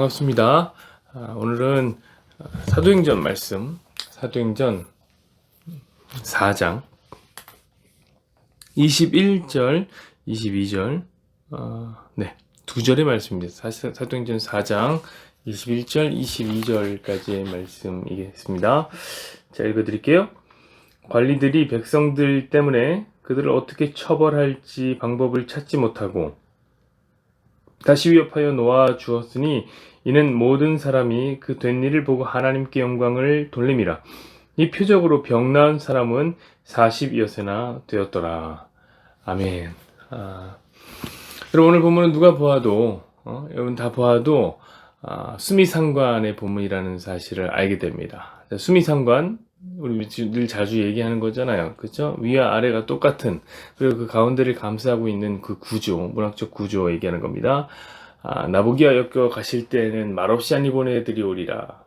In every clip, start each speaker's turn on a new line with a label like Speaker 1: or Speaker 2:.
Speaker 1: 반갑습니다. 오늘은 사도행전 말씀, 사도행전 4장 21절, 22절, 두 절의 말씀입니다. 사도행전 4장 21절, 22절까지의 말씀이겠습니다. 자, 읽어드릴게요. 관리들이 백성들 때문에 그들을 어떻게 처벌할지 방법을 찾지 못하고 다시 위협하여 놓아 주었으니 이는 모든 사람이 그 된 일을 보고 하나님께 영광을 돌림이라. 이 표적으로 병 나은 사람은 40여세나 되었더라. 아멘. 여러분, 오늘 본문은 누가 보아도 여러분 다 보아도 수미상관의 본문이라는 사실을 알게 됩니다. 수미상관, 우리 늘 자주 얘기하는 거잖아요. 그렇죠? 위와 아래가 똑같은, 그리고 그 가운데를 감싸고 있는 그 구조, 문학적 구조 얘기하는 겁니다. 나보기와 엮여 가실 때는 말없이 안 보내드리 오리라.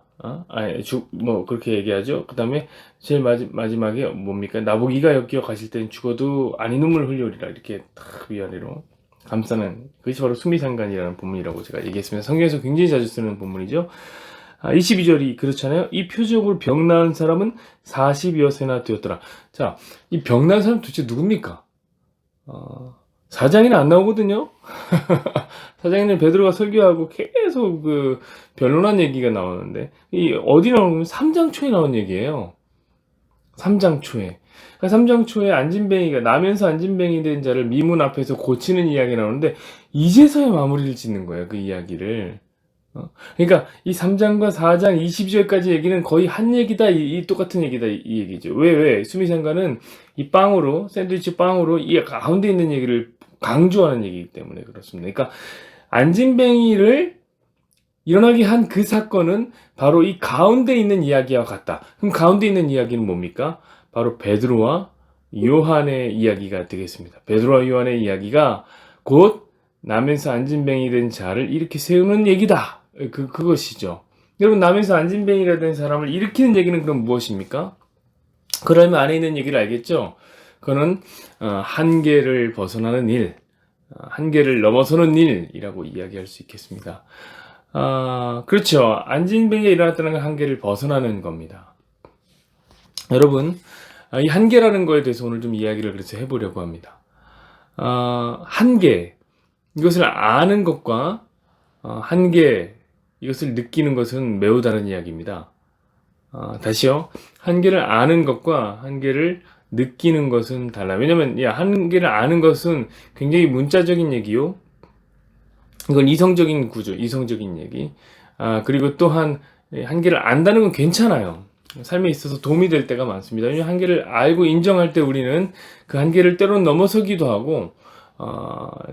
Speaker 1: 그렇게 얘기하죠. 그 다음에 제일 마지막에 뭡니까? 나보기가 엮여 가실 때는 죽어도 아니 눈물 흘려오리라. 이렇게 탁 위아래로 감싸는, 그것이 바로 수미상관이라는 본문이라고 제가 얘기했습니다. 성경에서 굉장히 자주 쓰는 본문이죠. 22절이 그렇잖아요. 이 표적으로 병 나은 사람은 40여세나 되었더라. 자, 이 병 나은 사람 도대체 누굽니까? 사장에는 안 나오거든요. 사장에는 베드로가 설교하고 계속 그 변론한 얘기가 나오는데, 이 어디 나오면 3장 초에 나온 얘기예요. 3장 초에. 그러니까 3장 초에 안진뱅이가, 나면서 안진뱅이 된 자를 미문 앞에서 고치는 이야기가 나오는데, 이제서야 마무리를 짓는 거예요, 그 이야기를. 그러니까 이 3장과 4장 20절까지 얘기는 거의 한 얘기다, 이 똑같은 얘기다, 이 얘기죠. 왜? 수미상관은 이 빵으로, 샌드위치 빵으로 이 가운데 있는 얘기를 강조하는 얘기이기 때문에 그렇습니다. 그러니까 안진뱅이를 일어나게 한 그 사건은 바로 이 가운데 있는 이야기와 같다. 그럼 가운데 있는 이야기는 뭡니까? 바로 베드로와 요한의 이야기가 되겠습니다. 베드로와 요한의 이야기가 곧 나면서 안진뱅이 된 자를 일으켜 세우는 얘기다. 그것이죠. 여러분, 나면서 안진뱅이가 된 사람을 일으키는 얘기는 그럼 무엇입니까? 그러면 안에 있는 얘기를 알겠죠? 그거는 한계를 벗어나는 일, 한계를 넘어서는 일이라고 이야기할 수 있겠습니다. 그렇죠. 안진뱅이가 일어났다는 건 한계를 벗어나는 겁니다. 여러분, 이 한계라는 거에 대해서 오늘 좀 이야기를 그래서 해보려고 합니다. 한계, 이것을 아는 것과 한계, 이것을 느끼는 것은 매우 다른 이야기입니다. 다시요. 한계를 아는 것과 한계를 느끼는 것은 달라요. 왜냐면 한계를 아는 것은 굉장히 문자적인 얘기요. 이건 이성적인 구조, 이성적인 얘기. 그리고 또한 한계를 안다는 건 괜찮아요. 삶에 있어서 도움이 될 때가 많습니다. 왜냐면 한계를 알고 인정할 때 우리는 그 한계를 때로는 넘어서기도 하고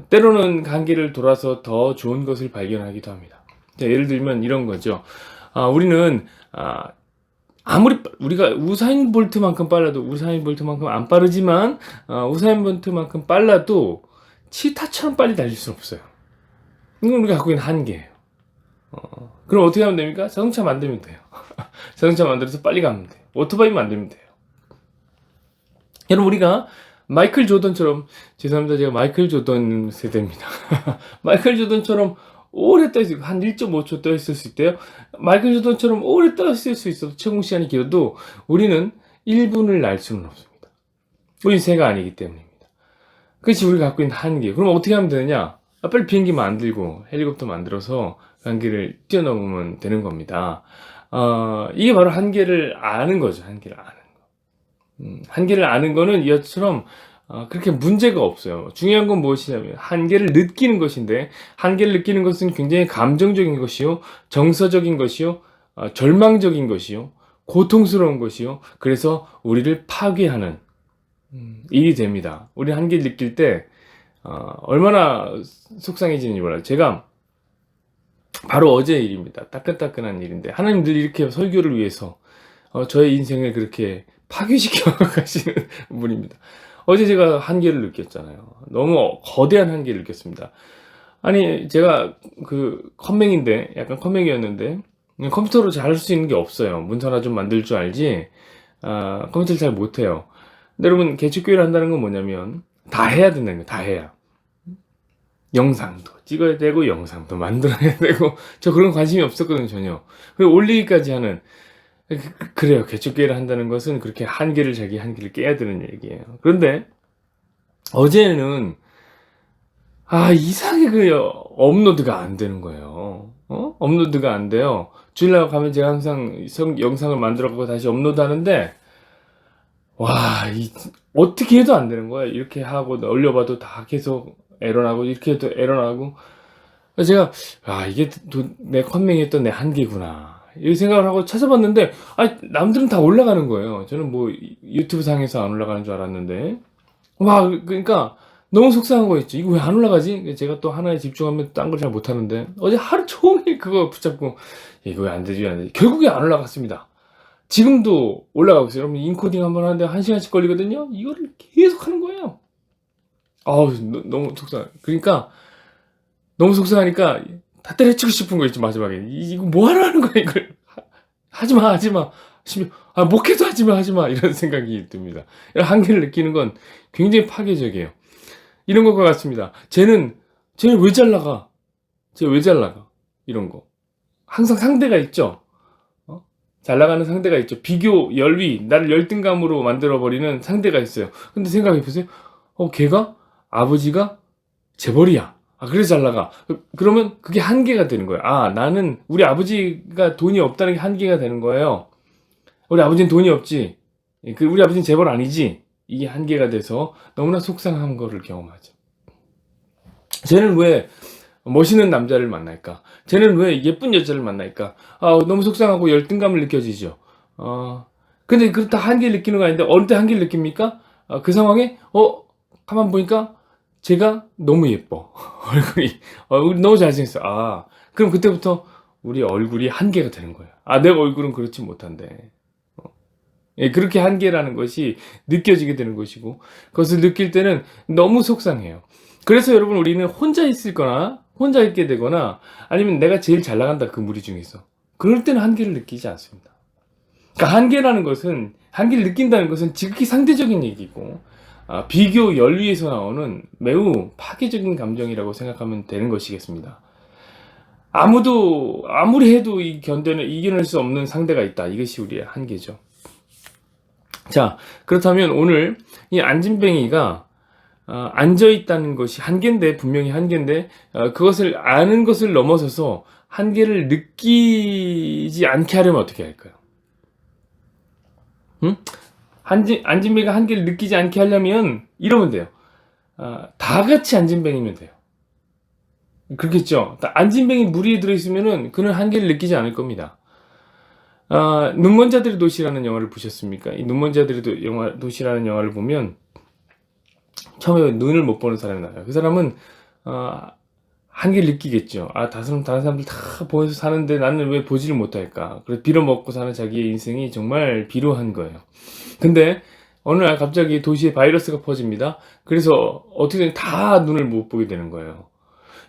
Speaker 1: 때로는 한계를 돌아서 더 좋은 것을 발견하기도 합니다. 자, 예를 들면 이런 거죠. 우리는 아무리 우리가 우사인 볼트만큼 빨라도, 우사인 볼트만큼 안 빠르지만 우사인 볼트만큼 빨라도 치타처럼 빨리 달릴 수는 없어요. 이건 우리가 갖고 있는 한계예요. 그럼 어떻게 하면 됩니까? 자동차 만들면 돼요. 자동차 만들어서 빨리 가면 돼요. 오토바이 만들면 돼요. 여러분, 우리가 마이클 조던처럼, 죄송합니다, 제가 마이클 조던 세대입니다. 마이클 조던처럼 오래 떠있을, 한 1.5초 떠있을 수 있대요. 마이클 조던처럼 오래 떠있을 수 있어도, 채공 시간이 길어도 우리는 1분을 날 수는 없습니다. 우린 새가 아니기 때문입니다. 그것이 우리가 갖고 있는 한계. 그럼 어떻게 하면 되느냐? 빨리 비행기 만들고 헬리콥터 만들어서 한계를 뛰어넘으면 되는 겁니다. 이게 바로 한계를 아는 거죠. 한계를 아는 거. 한계를 아는 거는 이것처럼 그렇게 문제가 없어요. 중요한 건 무엇이냐면 한계를 느끼는 것인데, 한계를 느끼는 것은 굉장히 감정적인 것이요, 정서적인 것이요, 절망적인 것이요, 고통스러운 것이요, 그래서 우리를 파괴하는 일이 됩니다. 우리 한계를 느낄 때 얼마나 속상해지는지 몰라요. 제가 바로 어제 일입니다. 따끈따끈한 일인데, 하나님 늘 이렇게 설교를 위해서 저의 인생을 그렇게 파괴시켜 가시는 분입니다. 어제 제가 한계를 느꼈잖아요. 너무 거대한 한계를 느꼈습니다. 아니, 제가 컴맹인데, 약간 컴맹이었는데, 컴퓨터로 잘 할 수 있는 게 없어요. 문서나 좀 만들 줄 알지, 컴퓨터를 잘 못해요. 근데 여러분, 개척교회를 한다는 건 뭐냐면, 다 해야 된다는 거예요. 다 해야. 영상도 찍어야 되고 영상도 만들어야 되고 저 그런 관심이 없었거든요, 전혀. 그리고 올리기까지 하는 그래요. 개척교회를 한다는 것은 그렇게 자기 한계를 깨야 되는 얘기예요. 그런데 어제는 이상하게 업로드가 안 되는 거예요. 업로드가 안 돼요. 주일날 가면 제가 항상 영상을 만들어가고 다시 업로드 하는데 와, 어떻게 해도 안 되는 거야. 이렇게 하고 올려봐도 다 계속 에러나고 이렇게 해도 에러나고. 그래서 제가 이게 내 컨맹했던 내 한계구나 이 생각을 하고 찾아봤는데 남들은 다 올라가는 거예요. 저는 뭐 유튜브 상에서 안 올라가는 줄 알았는데 그러니까 너무 속상한 거 있죠. 이거 왜 안 올라가지? 제가 또 하나에 집중하면 딴 걸 잘 못하는데 어제 하루 종일 그거 붙잡고 이거 왜 안 되지, 안 되지. 결국에 안 올라갔습니다. 지금도 올라가고 있어요. 여러분 인코딩 한번 하는데 1시간씩 걸리거든요. 이거를 계속 하는 거예요. 너무 속상해. 그러니까 너무 속상하니까 다 때려치고 싶은 거 있죠. 마지막에 이거 뭐하러 하는 거야 이걸. 하지마 목회도 하지마 이런 생각이 듭니다. 이런 한계를 느끼는 건 굉장히 파괴적이에요. 이런 것과 같습니다. 쟤는 왜 잘 나가? 쟤 왜 잘 나가? 이런 거 항상 상대가 있죠. 잘 나가는 상대가 있죠. 비교, 열위, 나를 열등감으로 만들어버리는 상대가 있어요. 근데 생각해보세요. 걔가 아버지가 재벌이야. 그래서 잘 나가. 그러면 그게 한계가 되는 거예요. 나는 우리 아버지가 돈이 없다는 게 한계가 되는 거예요. 우리 아버지는 돈이 없지. 우리 아버지는 재벌 아니지. 이게 한계가 돼서 너무나 속상한 거를 경험하죠. 쟤는 왜 멋있는 남자를 만날까? 쟤는 왜 예쁜 여자를 만날까? 너무 속상하고 열등감을 느껴지죠. 근데 그렇다 한계를 느끼는 거 아닌데 어느 때 한계를 느낍니까? 그 상황에 가만 보니까 제가 너무 예뻐. 얼굴이 너무 잘생겼어. 그럼 그때부터 우리 얼굴이 한계가 되는 거예요. 내 얼굴은 그렇지 못한데. 그렇게 한계라는 것이 느껴지게 되는 것이고 그것을 느낄 때는 너무 속상해요. 그래서 여러분 우리는 혼자 있게 되거나 아니면 내가 제일 잘 나간다 그 무리 중에서 그럴 때는 한계를 느끼지 않습니다. 그러니까 한계를 느낀다는 것은 지극히 상대적인 얘기고 비교 열위에서 나오는 매우 파괴적인 감정이라고 생각하면 되는 것이겠습니다. 아무리 해도 이겨낼 수 없는 상대가 있다. 이것이 우리의 한계죠. 자, 그렇다면 오늘 이 안진뱅이가 앉아있다는 것이 분명히 한계인데 그것을 아는 것을 넘어서서 한계를 느끼지 않게 하려면 어떻게 할까요? 안진뱅이가 한계를 느끼지 않게 하려면 이러면 돼요. 다 같이 안진뱅이면 돼요. 그렇겠죠? 안진뱅이 무리에 들어있으면은 그는 한계를 느끼지 않을 겁니다. 눈먼 자들의 도시라는 영화를 보셨습니까? 이 눈먼 자들의 도시라는 영화를 보면 처음에 눈을 못 보는 사람이 나와요. 그 사람은 한계를 느끼겠죠. 다른 사람들 다 보여서 사는데 나는 왜 보지를 못할까? 그래서 빌어먹고 사는 자기의 인생이 정말 비루한 거예요. 근데 어느 날 갑자기 도시에 바이러스가 퍼집니다. 그래서 어떻게든 다 눈을 못 보게 되는 거예요.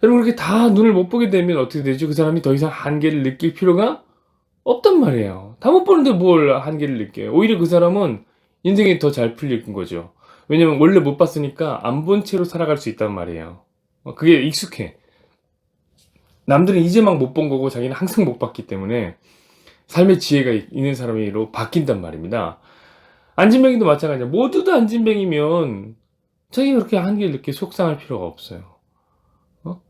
Speaker 1: 여러분 그렇게 다 눈을 못 보게 되면 어떻게 되죠? 그 사람이 더 이상 한계를 느낄 필요가 없단 말이에요. 다 못 보는데 뭘 한계를 느껴요. 오히려 그 사람은 인생이 더 잘 풀릴 거죠. 왜냐면 원래 못 봤으니까 안 본 채로 살아갈 수 있단 말이에요. 그게 익숙해. 남들은 이제 막 못 본 거고 자기는 항상 못 봤기 때문에 삶의 지혜가 있는 사람으로 바뀐단 말입니다. 안진뱅이도 마찬가지야. 모두 다 안진뱅이면 자기가 그렇게 한계를 느끼게 속상할 필요가 없어요.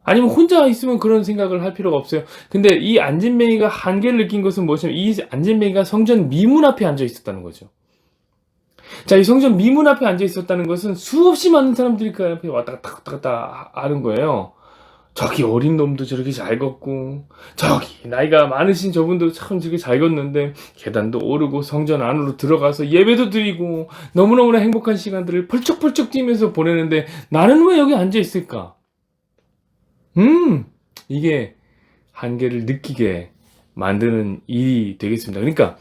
Speaker 1: 아니면 혼자 있으면 그런 생각을 할 필요가 없어요. 근데 이 안진뱅이가 한계를 느낀 것은 무엇이냐면 이 안진뱅이가 성전 미문 앞에 앉아 있었다는 거죠. 자, 이 성전 미문 앞에 앉아 있었다는 것은 수없이 많은 사람들이 그 앞에 왔다 갔다 하는 거예요. 저기 어린 놈도 저렇게 잘 걷고 저기 나이가 많으신 저분도 참 저렇게 잘 걷는데 계단도 오르고 성전 안으로 들어가서 예배도 드리고 너무너무나 행복한 시간들을 펄쩍펄쩍 뛰면서 보내는데 나는 왜 여기 앉아 있을까? 이게 한계를 느끼게 만드는 일이 되겠습니다. 그러니까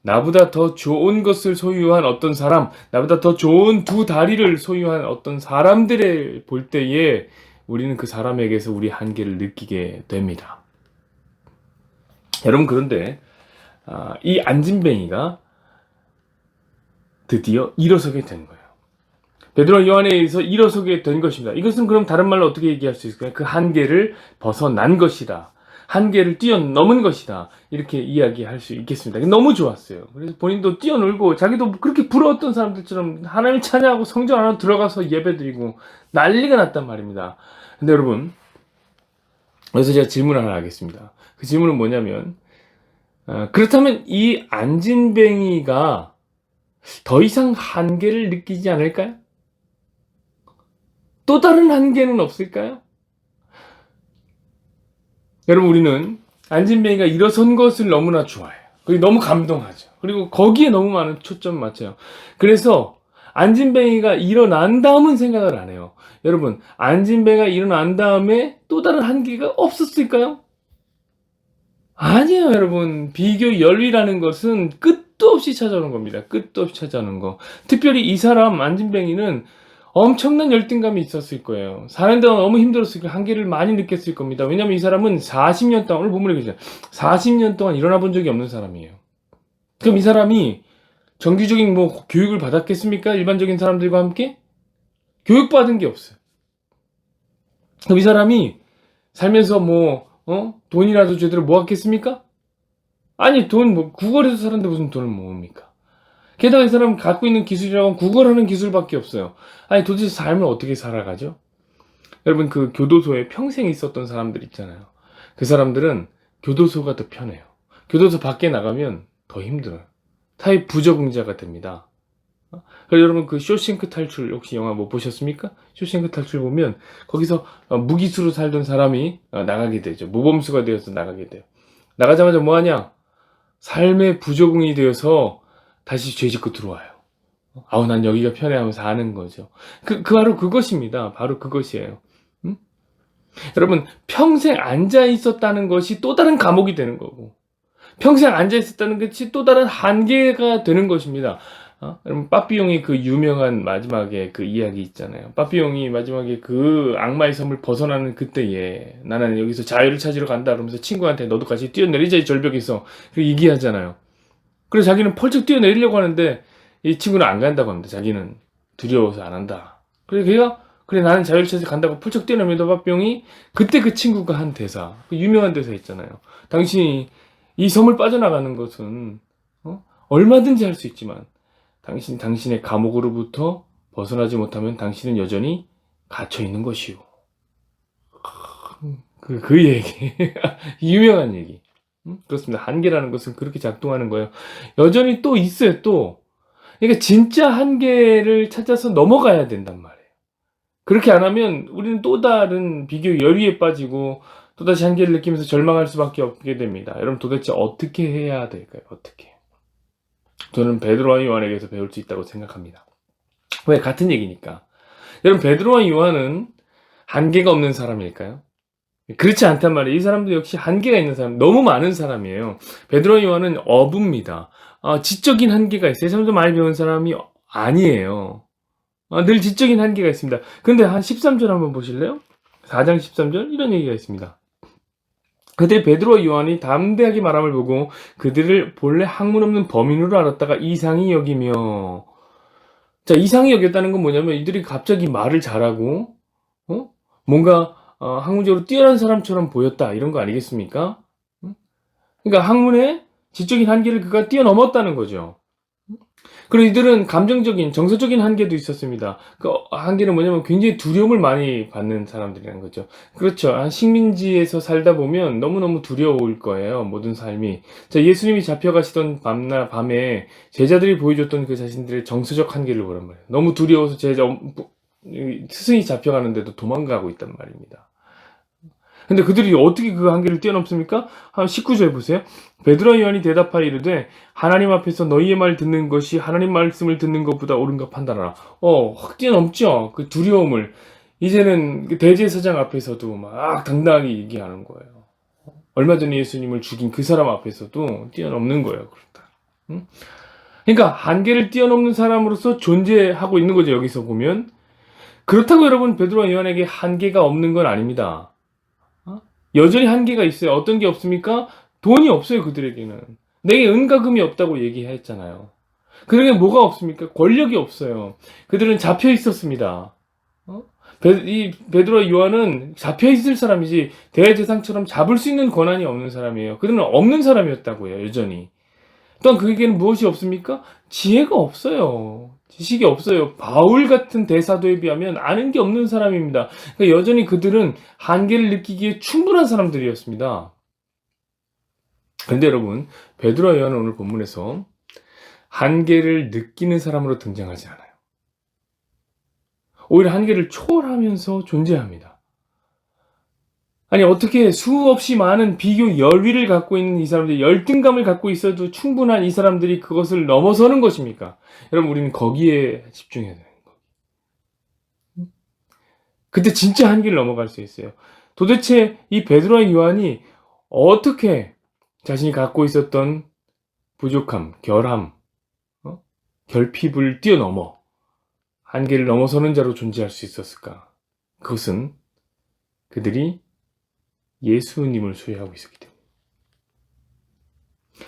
Speaker 1: 나보다 더 좋은 것을 소유한 어떤 사람, 나보다 더 좋은 두 다리를 소유한 어떤 사람들을 볼 때에 우리는 그 사람에게서 우리 한계를 느끼게 됩니다. 여러분 그런데 이 안진뱅이가 드디어 일어서게 된 거예요. 베드로와 요한에 의해서 일어서게 된 것입니다. 이것은 그럼 다른 말로 어떻게 얘기할 수 있을까요? 그 한계를 벗어난 것이다. 한계를 뛰어넘은 것이다. 이렇게 이야기할 수 있겠습니다. 너무 좋았어요. 그래서 본인도 뛰어놀고 자기도 그렇게 부러웠던 사람들처럼 하나님을 찬양하고 성전 안으로 들어가서 예배드리고 난리가 났단 말입니다. 근데 여러분, 그래서 제가 질문 하나 하겠습니다. 그 질문은 뭐냐면, 그렇다면 이 안진뱅이가 더 이상 한계를 느끼지 않을까요? 또 다른 한계는 없을까요? 여러분, 우리는 안진뱅이가 일어선 것을 너무나 좋아해요. 그리고 너무 감동하죠. 그리고 거기에 너무 많은 초점 맞춰요. 그래서 안진뱅이가 일어난 다음은 생각을 안 해요. 여러분, 안진뱅이가 일어난 다음에 또 다른 한계가 없었을까요? 아니에요, 여러분. 비교 열의라는 것은 끝도 없이 찾아오는 겁니다. 끝도 없이 찾아오는 거. 특별히 이 사람 안진뱅이는 엄청난 열등감이 있었을 거예요. 사는 동안 너무 힘들었을 거예요. 한계를 많이 느꼈을 겁니다. 왜냐면 이 사람은 40년 동안, 오늘 본문에 계시죠. 40년 동안 일어나 본 적이 없는 사람이에요. 그럼 이 사람이 정기적인 교육을 받았겠습니까? 일반적인 사람들과 함께? 교육받은 게 없어요. 그럼 이 사람이 살면서 돈이라도 제대로 모았겠습니까? 아니, 구걸해서 사는데 무슨 돈을 모읍니까? 게다가 이 사람은 갖고 있는 기술이라고 구걸하는 기술밖에 없어요. 아니, 도대체 삶을 어떻게 살아가죠? 여러분, 그 교도소에 평생 있었던 사람들 있잖아요. 그 사람들은 교도소가 더 편해요. 교도소 밖에 나가면 더 힘들어요. 타입 부적응자가 됩니다. 그래서 여러분, 그 쇼생크 탈출 혹시 영화 못 보셨습니까? 쇼생크 탈출 보면 거기서 무기수로 살던 사람이 나가게 되죠. 모범수가 되어서 나가게 돼요. 나가자마자 뭐 하냐? 삶의 부적응이 되어서 다시 죄 짓고 들어와요. 아우, 난 여기가 편해 하면서 아는 거죠. 바로 그것입니다. 바로 그것이에요. 응? 여러분, 평생 앉아 있었다는 것이 또 다른 감옥이 되는 거고, 평생 앉아 있었다는 것이 또 다른 한계가 되는 것입니다. 여러분, 빠삐용이 그 유명한 마지막에 그 이야기 있잖아요. 빠삐용이 마지막에 그 악마의 섬을 벗어나는 그때에 나는 여기서 자유를 찾으러 간다 그러면서 친구한테 너도 같이 뛰어내리자, 이 절벽에서. 그 얘기하잖아요. 그래서 자기는 펄쩍 뛰어내리려고 하는데 이 친구는 안 간다고 합니다. 자기는 두려워서 안 한다. 그래서 걔가 그래 나는 자유를 찾으러 간다고 펄쩍 뛰어내면서 빠삐용이 그때 그 친구가 한 대사, 그 유명한 대사 있잖아요. 당신이 이 섬을 빠져나가는 것은 얼마든지 할 수 있지만 당신의 감옥으로부터 벗어나지 못하면 당신은 여전히 갇혀 있는 것이오. 그 얘기. 유명한 얘기. 그렇습니다. 한계라는 것은 그렇게 작동하는 거예요. 여전히 또 있어요, 또. 그러니까 진짜 한계를 찾아서 넘어가야 된단 말이에요. 그렇게 안 하면 우리는 또 다른 비교 열의에 빠지고 또다시 한계를 느끼면서 절망할 수밖에 없게 됩니다. 여러분, 도대체 어떻게 해야 될까요? 어떻게? 저는 베드로와 요한에게서 배울 수 있다고 생각합니다. 왜? 같은 얘기니까. 여러분, 베드로와 요한은 한계가 없는 사람일까요? 그렇지 않단 말이에요. 이 사람도 역시 한계가 있는 사람, 너무 많은 사람이에요. 베드로와 요한은 어부입니다. 지적인 한계가 있어요. 이 사람도 많이 배운 사람이 아니에요. 늘 지적인 한계가 있습니다. 근데 한 13절 한번 보실래요? 4장 13절 이런 얘기가 있습니다. 그때 베드로와 요한이 담대하게 말함을 보고 그들을 본래 학문 없는 범인으로 알았다가 이상히 여기며, 자, 이상히 여겼다는 건 뭐냐면 이들이 갑자기 말을 잘하고 뭔가 학문적으로 뛰어난 사람처럼 보였다, 이런 거 아니겠습니까? 그러니까 학문의 지적인 한계를 그가 뛰어넘었다는 거죠. 그리고 이들은 감정적인, 정서적인 한계도 있었습니다. 그 한계는 뭐냐면 굉장히 두려움을 많이 받는 사람들이라는 거죠. 그렇죠. 식민지에서 살다 보면 너무너무 두려울 거예요. 모든 삶이. 자, 예수님이 잡혀가시던 밤에 제자들이 보여줬던 그 자신들의 정서적 한계를 보란 말이에요. 너무 두려워서 스승이 잡혀가는데도 도망가고 있단 말입니다. 근데 그들이 어떻게 그 한계를 뛰어넘습니까? 한 19절 보세요. 베드로와 요한이 대답하여 이르되 하나님 앞에서 너희의 말 듣는 것이 하나님 말씀을 듣는 것보다 옳은가 판단하라. 확 뛰어넘죠. 그 두려움을. 이제는 대제사장 앞에서도 막 당당하게 얘기하는 거예요. 얼마 전에 예수님을 죽인 그 사람 앞에서도 뛰어넘는 거예요. 그렇다. 그러니까 한계를 뛰어넘는 사람으로서 존재하고 있는 거죠. 여기서 보면. 그렇다고 여러분, 베드로와 요한에게 한계가 없는 건 아닙니다. 여전히 한계가 있어요. 어떤 게 없습니까? 돈이 없어요, 그들에게는. 내게 은과 금이 없다고 얘기했잖아요. 그들에게 뭐가 없습니까? 권력이 없어요. 그들은 잡혀 있었습니다. 이 베드로와 요한은 잡혀 있을 사람이지 대제사장처럼 잡을 수 있는 권한이 없는 사람이에요. 그들은 없는 사람이었다고요, 여전히. 또한 그에게는 무엇이 없습니까? 지혜가 없어요. 지식이 없어요. 바울 같은 대사도에 비하면 아는 게 없는 사람입니다. 그러니까 여전히 그들은 한계를 느끼기에 충분한 사람들이었습니다. 그런데 여러분, 베드로와 요한은 오늘 본문에서 한계를 느끼는 사람으로 등장하지 않아요. 오히려 한계를 초월하면서 존재합니다. 아니, 어떻게 수없이 많은 비교 열위를 갖고 있는 이 사람들이 열등감을 갖고 있어도 충분한 이 사람들이 그것을 넘어서는 것입니까? 여러분, 우리는 거기에 집중해야 돼요. 그때 진짜 한계를 넘어갈 수 있어요. 도대체 이 베드로와 요한이 어떻게 자신이 갖고 있었던 부족함, 결함, 결핍을 뛰어넘어 한계를 넘어서는 자로 존재할 수 있었을까? 그것은 그들이 예수님을 소유하고 있었기 때문에.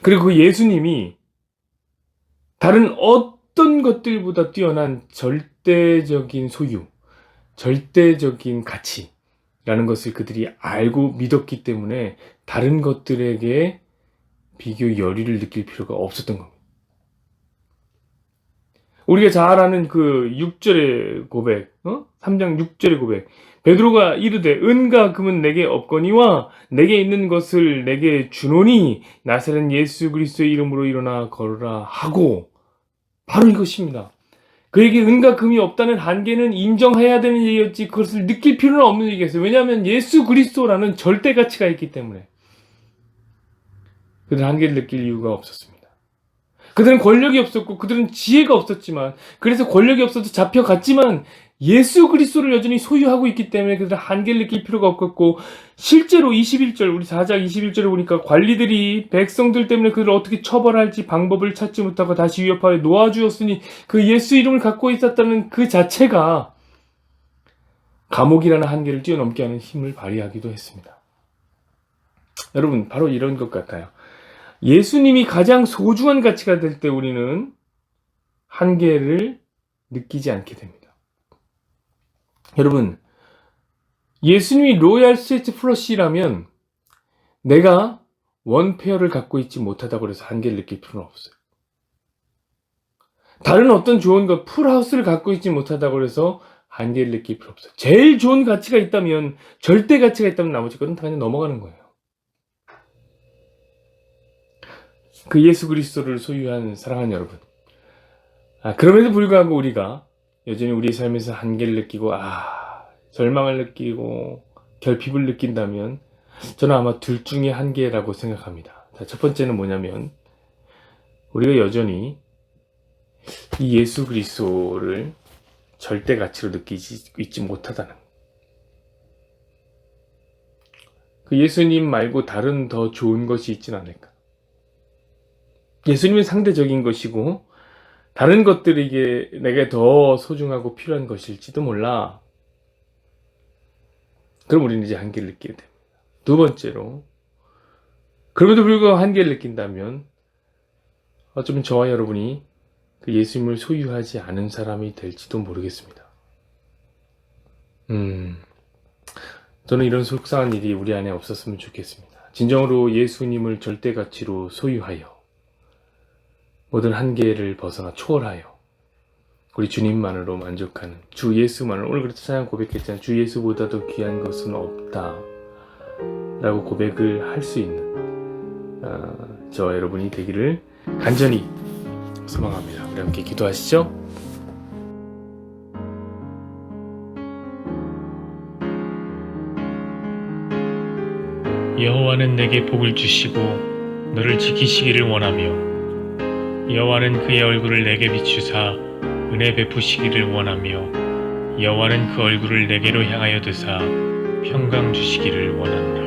Speaker 1: 그리고 그 예수님이 다른 어떤 것들보다 뛰어난 절대적인 소유, 절대적인 가치라는 것을 그들이 알고 믿었기 때문에 다른 것들에게 비교 열의를 느낄 필요가 없었던 겁니다. 우리가 잘 아는 그 6절의 고백, 3장 6절의 고백. 베드로가 이르되 은과 금은 내게 없거니와 내게 있는 것을 내게 주노니 나사렛 예수 그리스도의 이름으로 일어나 걸으라 하고, 바로 이것입니다. 그에게 은과 금이 없다는 한계는 인정해야 되는 얘기였지 그것을 느낄 필요는 없는 얘기였어요. 왜냐하면 예수 그리스도라는 절대 가치가 있기 때문에 그들은 한계를 느낄 이유가 없었습니다. 그들은 권력이 없었고 그들은 지혜가 없었지만, 그래서 권력이 없어도 잡혀갔지만 예수 그리스도를 여전히 소유하고 있기 때문에 그들은 한계를 느낄 필요가 없었고, 실제로 21절, 우리 4장 21절에 보니까 관리들이 백성들 때문에 그들을 어떻게 처벌할지 방법을 찾지 못하고 다시 위협하여 놓아주었으니 그 예수 이름을 갖고 있었다는 그 자체가 감옥이라는 한계를 뛰어넘게 하는 힘을 발휘하기도 했습니다. 여러분, 바로 이런 것 같아요. 예수님이 가장 소중한 가치가 될 때 우리는 한계를 느끼지 않게 됩니다. 여러분, 예수님이 로얄 스웨트 플러시라면 내가 원페어를 갖고 있지 못하다고 해서 한계를 느낄 필요는 없어요. 다른 어떤 좋은 것, 풀하우스를 갖고 있지 못하다고 해서 한계를 느낄 필요 없어요. 제일 좋은 가치가 있다면, 절대 가치가 있다면 나머지 것은 다 그냥 넘어가는 거예요. 그 예수 그리스도를 소유한 사랑하는 여러분, 그럼에도 불구하고 우리가 여전히 우리의 삶에서 한계를 느끼고 절망을 느끼고 결핍을 느낀다면 저는 아마 둘 중에 한 개라고 생각합니다. 첫 번째는 뭐냐면, 우리가 여전히 이 예수 그리스도를 절대 가치로 느끼지 있지 못하다는, 그 예수님 말고 다른 더 좋은 것이 있진 않을까. 예수님은 상대적인 것이고 다른 것들이 내게 더 소중하고 필요한 것일지도 몰라. 그럼 우리는 이제 한계를 느끼게 됩니다. 두 번째로, 그럼에도 불구하고 한계를 느낀다면 어쩌면 저와 여러분이 그 예수님을 소유하지 않은 사람이 될지도 모르겠습니다. 저는 이런 속상한 일이 우리 안에 없었으면 좋겠습니다. 진정으로 예수님을 절대 가치로 소유하여 모든 한계를 벗어나 초월하여 우리 주님만으로 만족하는, 주 예수만을, 오늘 그렇게 찬양 고백했잖아요. 주 예수보다도 귀한 것은 없다 라고 고백을 할 수 있는 저와 여러분이 되기를 간절히 소망합니다. 우리 함께 기도하시죠.
Speaker 2: 여호와는 내게 복을 주시고 너를 지키시기를 원하며, 여호와는 그의 얼굴을 내게 비추사 은혜 베푸시기를 원하며, 여호와는 그 얼굴을 내게로 향하여 드사 평강 주시기를 원한다.